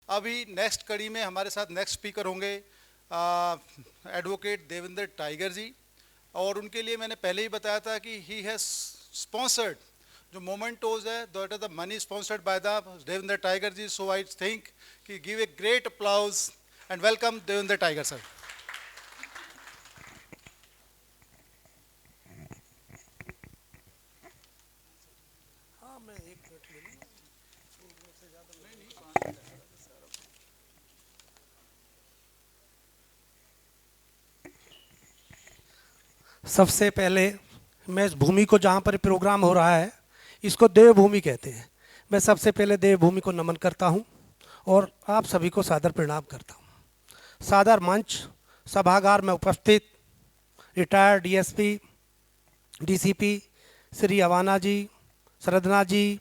अभी नेक्स्ट कड़ी में हमारे साथ नेक्स्ट स्पीकर होंगे एडवोकेट देवेंद्र टाइगर जी। और उनके लिए मैंने पहले ही बताया था कि ही हैज स्पॉन्सर्ड जो मोमेंटोज है, that are the money sponsored by the Devendra Tiger ji. So I think कि give a great applause and welcome Devendra Tiger sir. सबसे पहले मैं इस भूमि को, जहाँ पर प्रोग्राम हो रहा है, इसको देवभूमि कहते हैं। मैं सबसे पहले देवभूमि को नमन करता हूँ और आप सभी को सादर प्रणाम करता हूँ। सादर मंच सभागार में उपस्थित retired DSP, DCP Shri Awana ji, Sardana ji,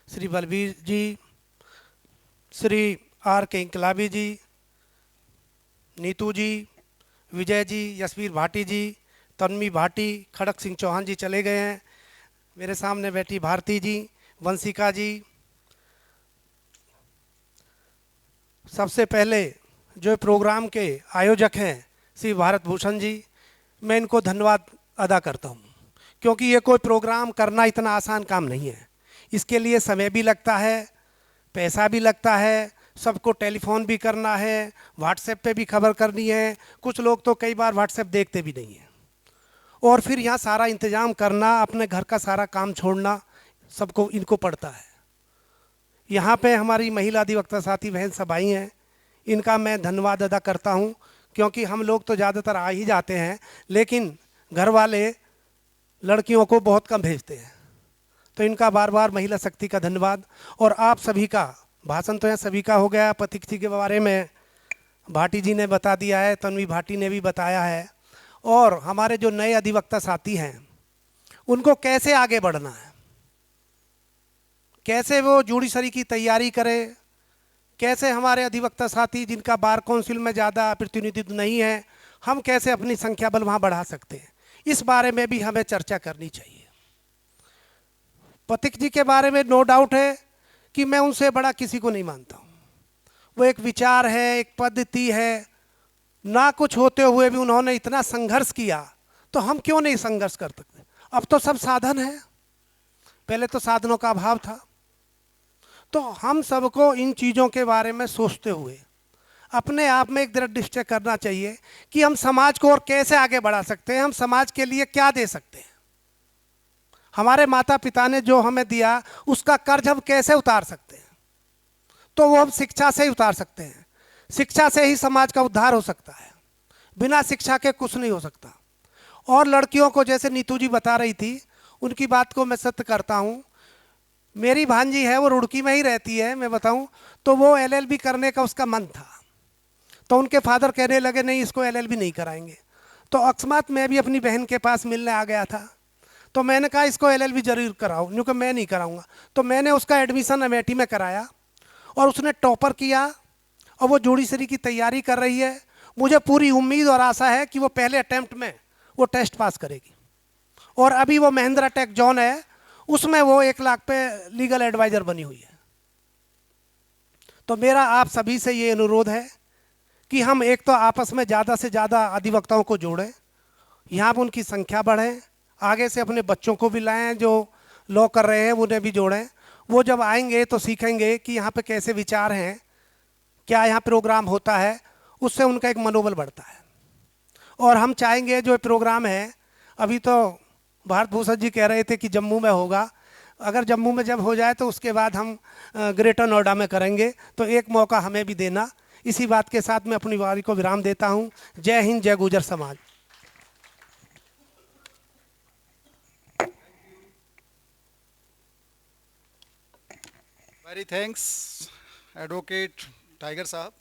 Shri Balbir ji, Shri R K Inquilabi जी, नीतू जी, विजय जी, यशवीर भाटी जी, तन्वी भाटी, खड़क सिंह चौहान जी चले गए हैं। मेरे सामने बैठी भारती जी, वंशिका जी। सबसे पहले जो प्रोग्राम के आयोजक हैं श्री भारत भूषण जी, मैं इनको धन्यवाद अदा करता हूँ, क्योंकि ये कोई प्रोग्राम करना इतना आसान काम नहीं है। इसके लिए समय भी लगता है, पैसा भी लगता है, सबको टेलीफोन भी करना है, व्हाट्सएप पे भी खबर करनी है। कुछ लोग तो कई बार व्हाट्सएप देखते भी नहीं हैं। और फिर यहाँ सारा इंतज़ाम करना, अपने घर का सारा काम छोड़ना, सबको इनको पड़ता है। यहाँ पे हमारी महिला अधिवक्ता साथी बहन सब आई हैं, इनका मैं धन्यवाद अदा करता हूँ, क्योंकि हम लोग तो ज़्यादातर आ ही जाते हैं, लेकिन घर वाले लड़कियों को बहुत कम भेजते हैं। तो इनका बार बार महिला शक्ति का धन्यवाद। और आप सभी का भाषण तो यहाँ सभी का हो गया। पथिक जी के बारे में भाटी जी ने बता दिया है, तन्वी भाटी ने भी बताया है। और हमारे जो नए अधिवक्ता साथी हैं, उनको कैसे आगे बढ़ना है, कैसे वो जुडिशरी की तैयारी करें, कैसे हमारे अधिवक्ता साथी जिनका बार काउंसिल में ज़्यादा प्रतिनिधित्व नहीं है, हम कैसे अपनी संख्या बल वहाँ बढ़ा सकते हैं, इस बारे में भी हमें चर्चा करनी चाहिए। पथिक जी के बारे में नो डाउट है कि मैं उनसे बड़ा किसी को नहीं मानता हूँ। वो एक विचार है, एक पद्धति है। ना कुछ होते हुए भी उन्होंने इतना संघर्ष किया, तो हम क्यों नहीं संघर्ष कर सकते। अब तो सब साधन है, पहले तो साधनों का अभाव था। तो हम सबको इन चीज़ों के बारे में सोचते हुए अपने आप में एक दृढ़ निश्चय करना चाहिए कि हम समाज को और कैसे आगे बढ़ा सकते हैं, हम समाज के लिए क्या दे सकते हैं। हमारे माता पिता ने जो हमें दिया, उसका कर्ज हम कैसे उतार सकते हैं। तो वो हम शिक्षा से ही उतार सकते हैं। शिक्षा से ही समाज का उद्धार हो सकता है, बिना शिक्षा के कुछ नहीं हो सकता। और लड़कियों को, जैसे नीतू जी बता रही थी, उनकी बात को मैं सत्य करता हूँ। मेरी भांजी है, वो रुड़की में ही रहती है, मैं बताऊँ तो वो एलएलबी करने का उसका मन था, तो उनके फादर कहने लगे नहीं, इसको एलएलबी नहीं कराएंगे। तो अकस्मात मैं भी अपनी बहन के पास मिलने आ गया था, तो मैंने कहा इसको एलएलबी जरूर कराओ, क्योंकि मैं नहीं कराऊंगा। तो मैंने उसका एडमिशन अमेठी में कराया और उसने टॉपर किया और वो जुडिशरी की तैयारी कर रही है। मुझे पूरी उम्मीद और आशा है कि वो पहले अटेम्प्ट में वो टेस्ट पास करेगी। और अभी वो महिंद्रा टेक जॉन है, उसमें वो 1 लाख पे लीगल एडवाइजर बनी हुई है। तो मेरा आप सभी से ये अनुरोध है कि हम एक तो आपस में ज़्यादा से ज़्यादा अधिवक्ताओं को जोड़ें, यहाँ पर उनकी संख्या बढ़े, आगे से अपने बच्चों को भी लाएं, जो लॉ कर रहे हैं उन्हें भी जोड़ें। वो जब आएंगे तो सीखेंगे कि यहाँ पे कैसे विचार हैं, क्या यहाँ प्रोग्राम होता है, उससे उनका एक मनोबल बढ़ता है। और हम चाहेंगे जो प्रोग्राम है, अभी तो भारत भूषण जी कह रहे थे कि जम्मू में होगा, अगर जम्मू में जब हो जाए तो उसके बाद हम ग्रेटर नोएडा में करेंगे, तो एक मौका हमें भी देना। इसी बात के साथ मैं अपनी वारी को विराम देता हूँ। जय हिंद, जय गुजर समाज। वेरी थैंक्स एडवोकेट टाइगर साहब।